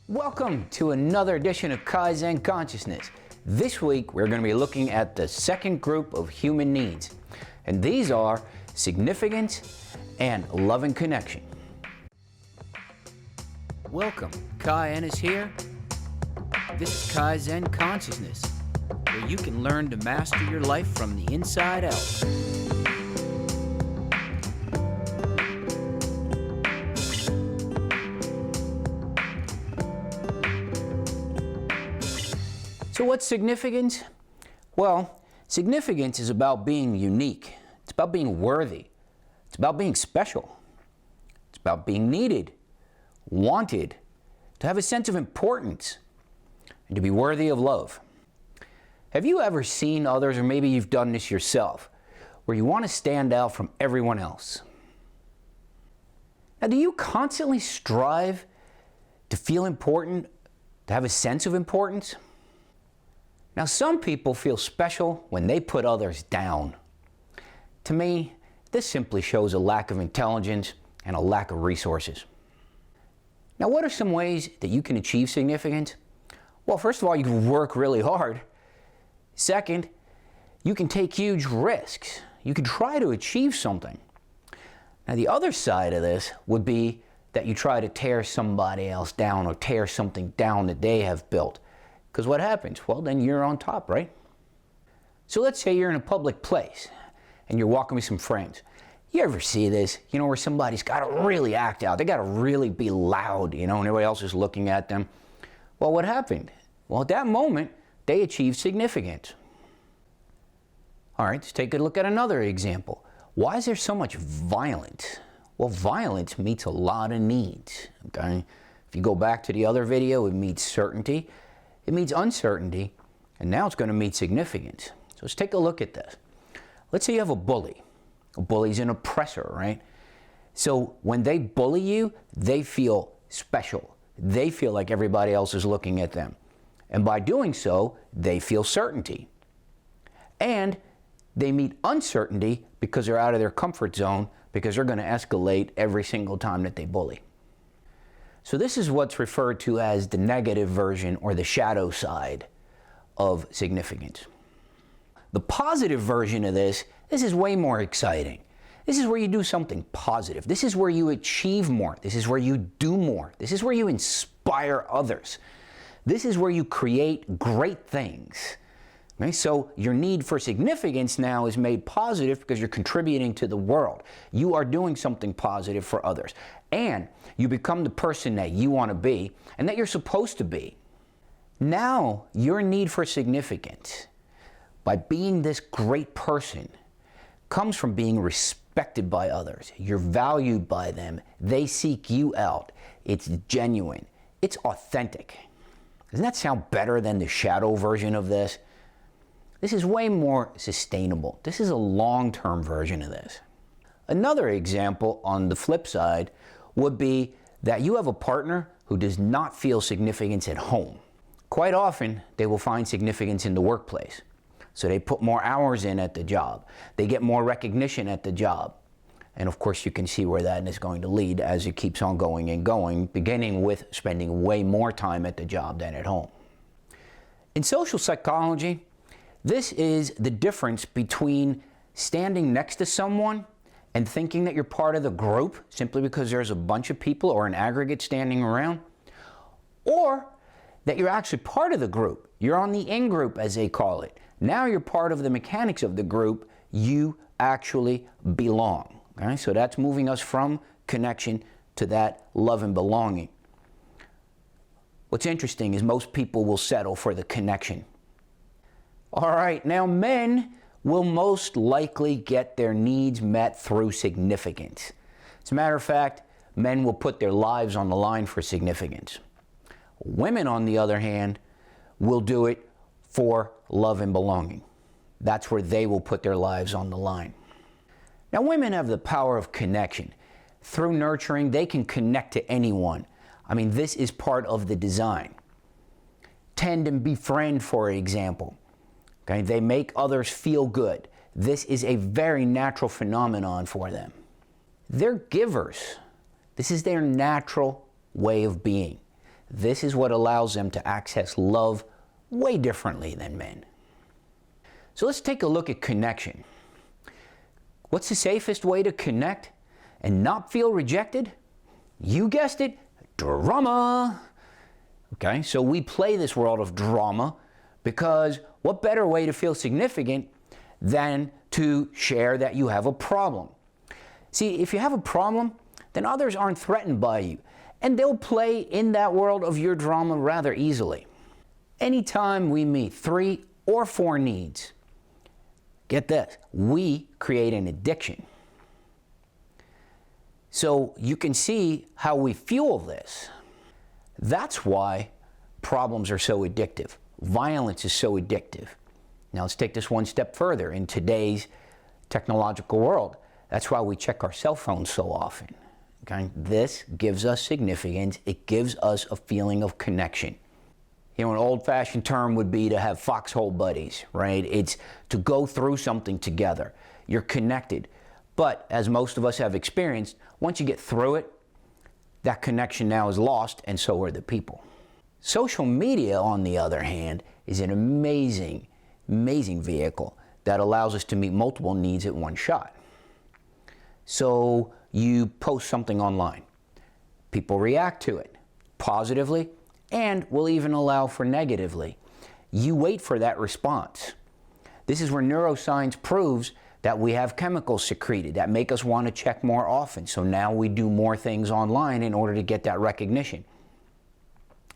Welcome to another edition of Kai-Zen Consciousness. This week we're going to be looking at the second group of human needs, and these are significance and love and connection. Welcome, Ehnes here. This is Kai-Zen Consciousness, where you can learn to master your life from the inside out. So what's significance? Well, significance is about being unique. It's about being worthy. It's about being special. It's about being needed, wanted, to have a sense of importance, and to be worthy of love. Have you ever seen others, or maybe you've done this yourself, where you want to stand out from everyone else? Now, do you constantly strive to feel important, to have a sense of importance? Now, some people feel special when they put others down. To me, this simply shows a lack of intelligence and a lack of resources. Now, what are some ways that you can achieve significance? Well, first of all, you can work really hard. Second, you can take huge risks. You can try to achieve something. Now, the other side of this would be that you try to tear somebody else down or tear something down that they have built. Because what happens? Well, then you're on top, right? So let's say you're in a public place and you're walking with some friends. You ever see this? You know, where somebody's got to really act out. They got to really be loud, and everybody else is looking at them. Well, what happened? Well, at that moment, they achieved significance. All right, let's take a look at another example. Why is there so much violence? Well, violence meets a lot of needs, okay? If you go back to the other video, it meets certainty. It means uncertainty, and now it's going to meet significance. So let's take a look at this. Let's say you have a bully. A bully's an oppressor, right? So when they bully you, they feel special. They feel like everybody else is looking at them. And by doing so, they feel certainty. And they meet uncertainty because they're out of their comfort zone, because they're going to escalate every single time that they bully. So this is what's referred to as the negative version or the shadow side of significance. The positive version of this is way more exciting. This is where you do something positive. This is where you achieve more. This is where you do more. This is where you inspire others. This is where you create great things. Okay? So your need for significance now is made positive because you're contributing to the world. You are doing something positive for others. And you become the person that you want to be and that you're supposed to be. Now, your need for significance, by being this great person, comes from being respected by others. You're valued by them. They seek you out. It's genuine. It's authentic. Doesn't that sound better than the shadow version of this? This is way more sustainable. This is a long-term version of this. Another example on the flip side would be that you have a partner who does not feel significance at home. Quite often, they will find significance in the workplace. So they put more hours in at the job. They get more recognition at the job. And of course, you can see where that is going to lead as it keeps on going and going, beginning with spending way more time at the job than at home. In social psychology, this is the difference between standing next to someone and thinking that you're part of the group simply because there's a bunch of people or an aggregate standing around, or that you're actually part of the group. You're on the in-group, as they call it. Now you're part of the mechanics of the group. You actually belong. Okay? So that's moving us from connection to that love and belonging. What's interesting is most people will settle for the connection. All right, now men will most likely get their needs met through significance. As a matter of fact, men will put their lives on the line for significance. Women, on the other hand, will do it for love and belonging. That's where they will put their lives on the line. Now, women have the power of connection. Through nurturing, they can connect to anyone. I mean, this is part of the design. Tend and befriend, for example. Okay, they make others feel good. This is a very natural phenomenon for them. They're givers. This is their natural way of being. This is what allows them to access love way differently than men. So let's take a look at connection. What's the safest way to connect and not feel rejected? You guessed it, drama. Okay, so we play this world of drama because what better way to feel significant than to share that you have a problem? See, if you have a problem, then others aren't threatened by you, and they'll play in that world of your drama rather easily. Anytime we meet 3 or 4 needs, get this, we create an addiction. So you can see how we fuel this. That's why problems are so addictive. Violence is so addictive. Now let's take this one step further. In today's technological world, that's why we check our cell phones so often. Okay? This gives us significance. It gives us a feeling of connection. You know, an old-fashioned term would be to have foxhole buddies, right? It's to go through something together. You're connected. But as most of us have experienced, once you get through it, that connection now is lost, and so are the people. Social media, on the other hand, is an amazing, amazing vehicle that allows us to meet multiple needs at one shot. So you post something online. People react to it positively and will even allow for negatively. You wait for that response. This is where neuroscience proves that we have chemicals secreted that make us want to check more often. So now we do more things online in order to get that recognition.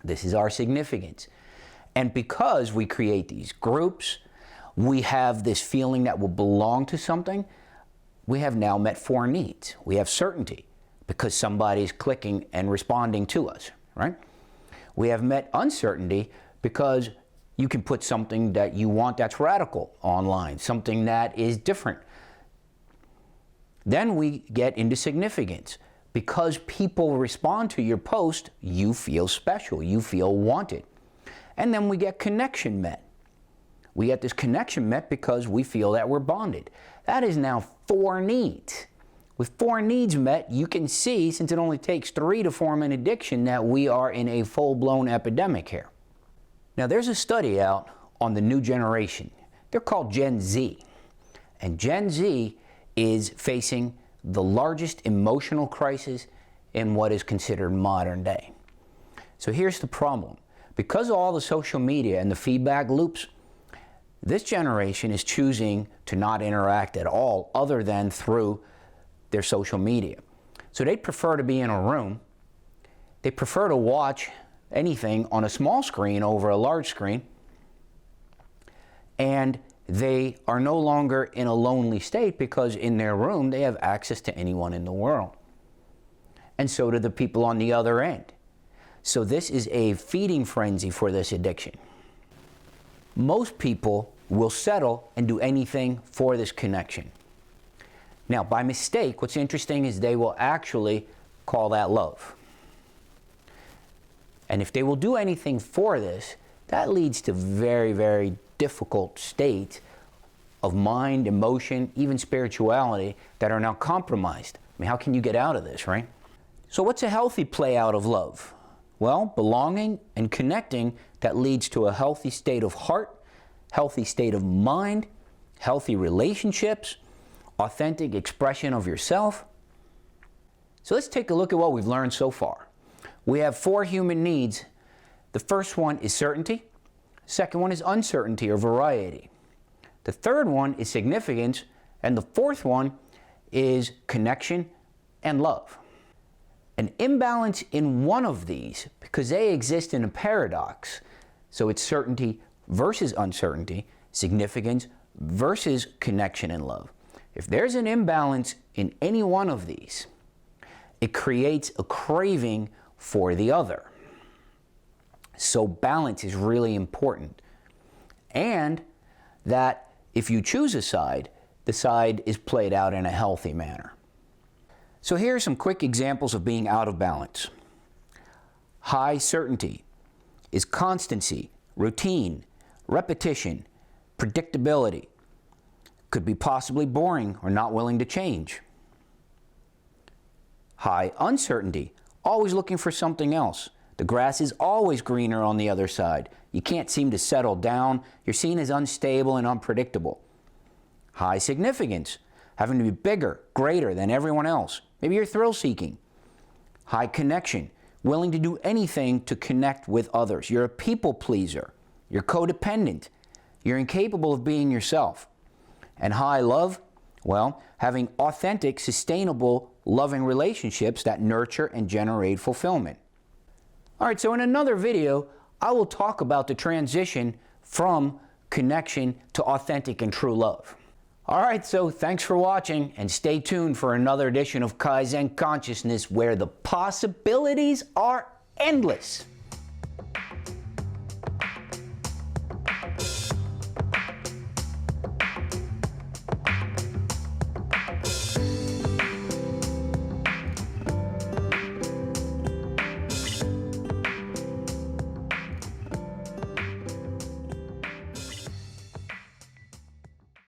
This is our significance. And because we create these groups, we have this feeling that we'll belong to something. We have now met 4 needs. We have certainty because somebody's clicking and responding to us, right? We have met uncertainty because you can put something that you want that's radical online, something that is different. Then we get into significance. Because people respond to your post, you feel special, you feel wanted. And then we get connection met. We get this connection met because we feel that we're bonded. That is now 4 needs. With 4 needs met, you can see, since it only takes 3 to form an addiction, that we are in a full-blown epidemic here. Now there's a study out on the new generation. They're called Gen Z. And Gen Z is facing the largest emotional crisis in what is considered modern day. So here's the problem. Because of all the social media and the feedback loops, this generation is choosing to not interact at all other than through their social media. So they prefer to be in a room. They prefer to watch anything on a small screen over a large screen. And they are no longer in a lonely state because in their room they have access to anyone in the world. And so do the people on the other end. So this is a feeding frenzy for this addiction. Most people will settle and do anything for this connection. Now, by mistake, what's interesting is they will actually call that love. And if they will do anything for this, that leads to very, very difficult states of mind, emotion, even spirituality that are now compromised. I mean, how can you get out of this, right? So what's a healthy play out of love? Well, belonging and connecting that leads to a healthy state of heart, healthy state of mind, healthy relationships, authentic expression of yourself. So let's take a look at what we've learned so far. We have 4 human needs. The first one is certainty. Second one is uncertainty or variety. The third one is significance. And the fourth one is connection and love. An imbalance in one of these, because they exist in a paradox, so it's certainty versus uncertainty, significance versus connection and love. If there's an imbalance in any one of these, it creates a craving for the other. So balance is really important. And that if you choose a side, the side is played out in a healthy manner. So here are some quick examples of being out of balance. High certainty is constancy, routine, repetition, predictability. Could be possibly boring or not willing to change. High uncertainty, always looking for something else, The grass is always greener on the other side. You can't seem to settle down. You're seen as unstable and unpredictable. High significance, having to be bigger, greater than everyone else. Maybe you're thrill-seeking. High connection, willing to do anything to connect with others. You're a people pleaser. You're codependent. You're incapable of being yourself. And high love, well, having authentic, sustainable, loving relationships that nurture and generate fulfillment. All right, so in another video, I will talk about the transition from connection to authentic and true love. All right, so thanks for watching, and stay tuned for another edition of Kai-Zen Consciousness, where the possibilities are endless.